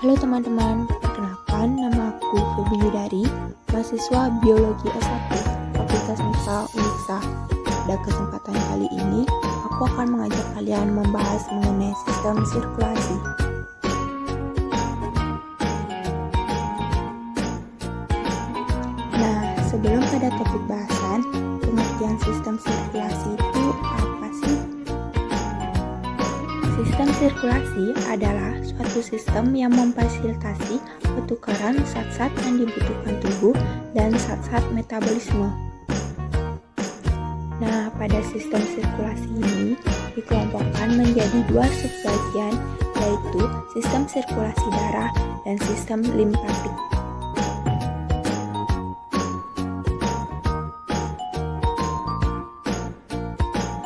Halo teman-teman, perkenalkan nama aku Feby Yudari, mahasiswa Biologi S1, Fakultas MIPA Uniksa. Pada kesempatan kali ini, aku akan mengajak kalian membahas mengenai sistem sirkulasi. Nah, sebelum pada topik bahasan, pengertian sistem sirkulasi itu apa sih? Sistem sirkulasi adalah suatu sistem yang memfasilitasi pertukaran zat-zat yang dibutuhkan tubuh dan zat-zat metabolisme. Nah, pada sistem sirkulasi ini dikelompokkan menjadi dua subbagian, yaitu sistem sirkulasi darah dan sistem limpatik.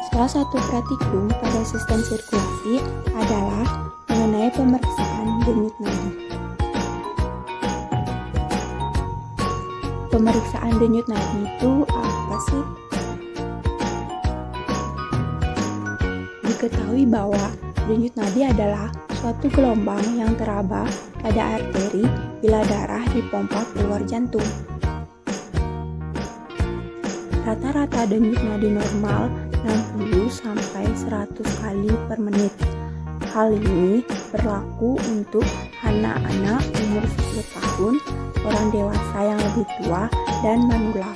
Salah satu praktikum pada sistem sirkulasi adalah mengenai pemeriksaan denyut nadi. Pemeriksaan denyut nadi itu apa sih? Diketahui bahwa denyut nadi adalah suatu gelombang yang teraba pada arteri bila darah dipompa keluar jantung. Rata-rata denyut nadi normal 60 sampai 100 kali per menit. Hal ini berlaku untuk anak-anak umur 10 tahun, orang dewasa yang lebih tua, dan manula.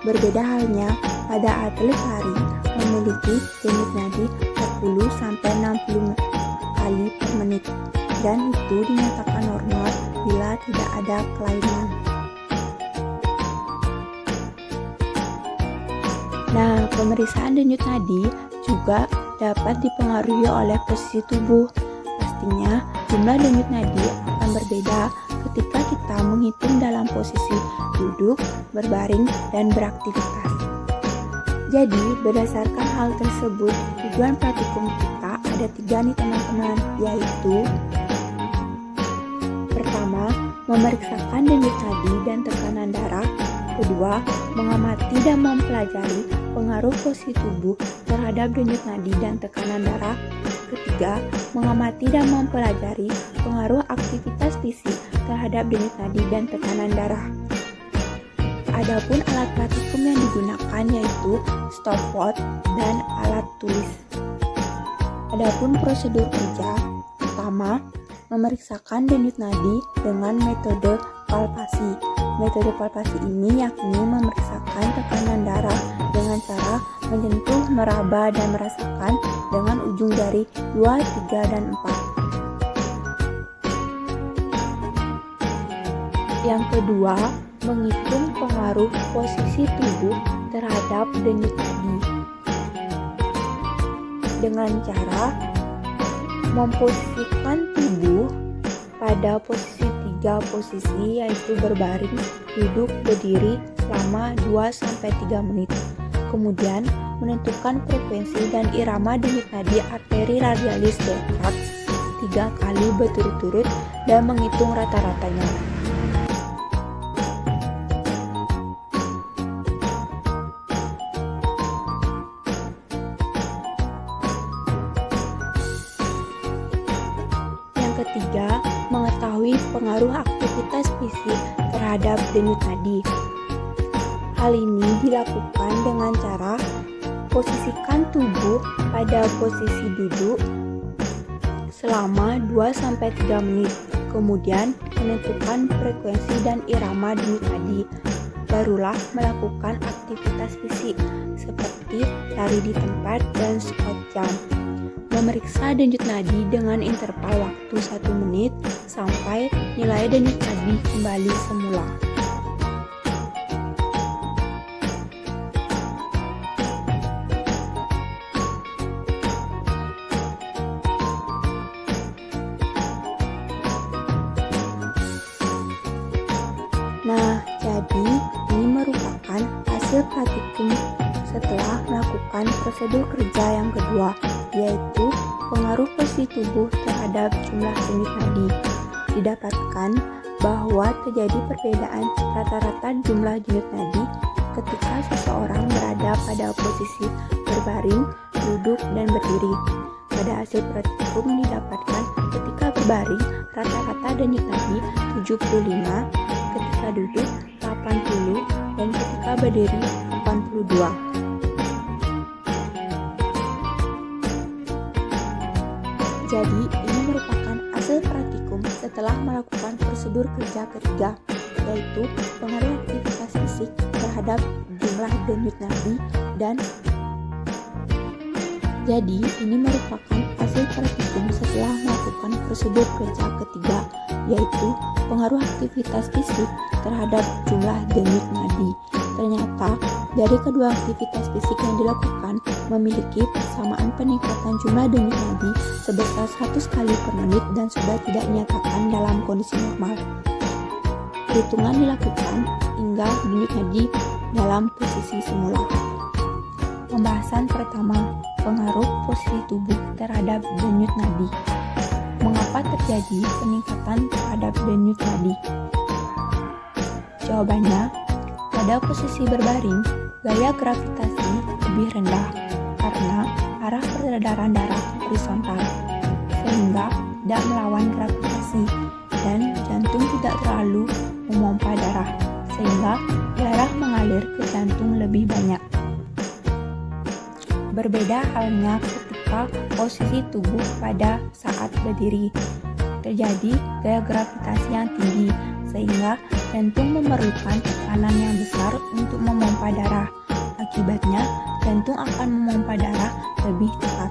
Berbeda halnya pada atlet lari memiliki denyut nadi 40 sampai 60 kali per menit, dan itu dinyatakan normal bila tidak ada kelainan. Nah, pemeriksaan denyut nadi juga dapat dipengaruhi oleh posisi tubuh. Pastinya, jumlah denyut nadi akan berbeda ketika kita menghitung dalam posisi duduk, berbaring, dan beraktivitas. Jadi, berdasarkan hal tersebut, tujuan praktikum kita ada 3 nih teman-teman, yaitu pertama, memeriksakan denyut nadi dan tekanan darah. Kedua, mengamati dan mempelajari pengaruh posisi tubuh terhadap denyut nadi dan tekanan darah. Ketiga, mengamati dan mempelajari pengaruh aktivitas fisik terhadap denyut nadi dan tekanan darah. Adapun alat praktikum yang digunakan yaitu stopwatch dan alat tulis. Adapun prosedur kerja, pertama, memeriksakan denyut nadi dengan metode palpasi. Metode palpasi ini yakni memeriksakan tekanan darah dengan cara menyentuh, meraba, dan merasakan dengan ujung jari 2, 3, dan 4. Yang kedua, menghitung pengaruh posisi tubuh terhadap denyut nadi dengan cara memposisikan tubuh pada posisi 3 posisi, yaitu berbaring, duduk, berdiri selama 2-3 menit. Kemudian menentukan frekuensi dan irama denyut nadi arteri radialis thorax 3 kali berturut-turut dan menghitung rata-ratanya. Ketiga, mengetahui pengaruh aktivitas fisik terhadap denyut nadi. Hal ini dilakukan dengan cara posisikan tubuh pada posisi duduk selama 2-3 menit, kemudian menentukan frekuensi dan irama denyut nadi. Barulah melakukan aktivitas fisik seperti lari di tempat dan squat jump. Memeriksa denyut nadi dengan interval waktu 1 menit sampai nilai denyut nadi kembali semula. Nah, jadi ini merupakan hasil praktikum setelah melakukan prosedur kerja yang kedua, yaitu pengaruh posisi tubuh terhadap jumlah denyut nadi. Didapatkan bahwa terjadi perbedaan rata-rata jumlah denyut nadi ketika seseorang berada pada posisi berbaring, duduk, dan berdiri. Pada hasil praktikum didapatkan ketika berbaring rata-rata denyut nadi 75, ketika duduk 80, dan ketika berdiri 82. Jadi, ini merupakan hasil praktikum setelah melakukan prosedur kerja ketiga, yaitu pengaruh aktivitas fisik terhadap jumlah denyut nadi dan jadi ini merupakan hasil praktikum setelah melakukan prosedur kerja ketiga, yaitu pengaruh aktivitas fisik terhadap jumlah denyut nadi. Ternyata dari kedua aktivitas fisik yang dilakukan memiliki persamaan peningkatan jumlah denyut nadi sebesar 100 kali per menit dan sudah tidak dinyatakan dalam kondisi normal. Perhitungan dilakukan hingga denyut nadi dalam posisi semula. Pembahasan pertama, pengaruh posisi tubuh terhadap denyut nadi. Mengapa terjadi peningkatan terhadap denyut nadi? Jawabannya, pada posisi berbaring, gaya gravitasi lebih rendah karena arah peredaran darah horizontal, sehingga tidak melawan gravitasi dan jantung tidak terlalu memompa darah, sehingga darah mengalir ke jantung lebih banyak. Berbeda halnya ketika posisi tubuh pada saat berdiri. Terjadi gaya gravitasi yang tinggi, sehingga jantung memerlukan tekanan yang besar untuk memompa darah. Akibatnya, jantung akan memompa darah lebih cepat.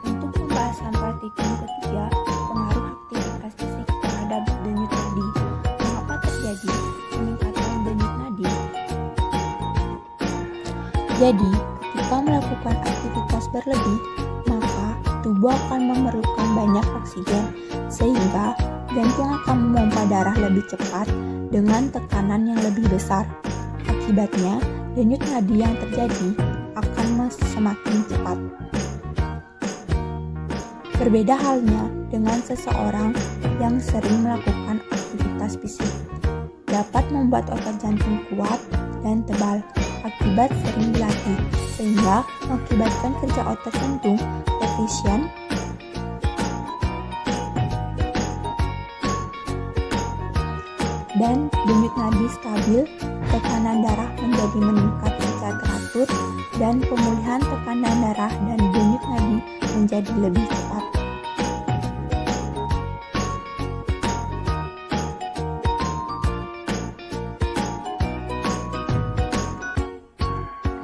Untuk pembahasan praktikum ketiga, pengaruh aktivitas fisik terhadap denyut nadi. Mengapa terjadi peningkatan denyut nadi? Jadi, ketika melakukan aktivitas berlebih, maka tubuh akan memerlukan banyak oksigen, sehingga jantung akan memompa darah lebih cepat dengan tekanan yang lebih besar. Akibatnya, denyut nadi yang terjadi akan semakin cepat. Berbeda halnya dengan seseorang yang sering melakukan aktivitas fisik, dapat membuat otot jantung kuat dan tebal akibat sering dilatih, sehingga mengakibatkan kerja otot jantung efisien dan denyut nadi stabil, tekanan darah menjadi meningkat secara teratur, dan pemulihan tekanan darah dan denyut nadi menjadi lebih cepat.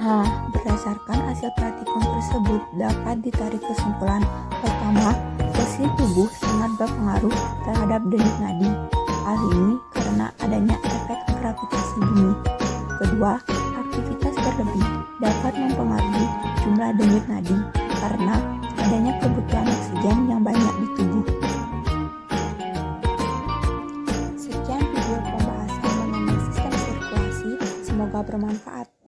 Nah, berdasarkan hasil praktikum tersebut dapat ditarik kesimpulan. Pertama, posisi tubuh sangat berpengaruh terhadap denyut nadi. Hal ini karena adanya efek gravitasi bumi. Kedua, aktivitas berlebih dapat mempengaruhi jumlah denyut nadi karena adanya kebutuhan oksigen yang banyak di tubuh.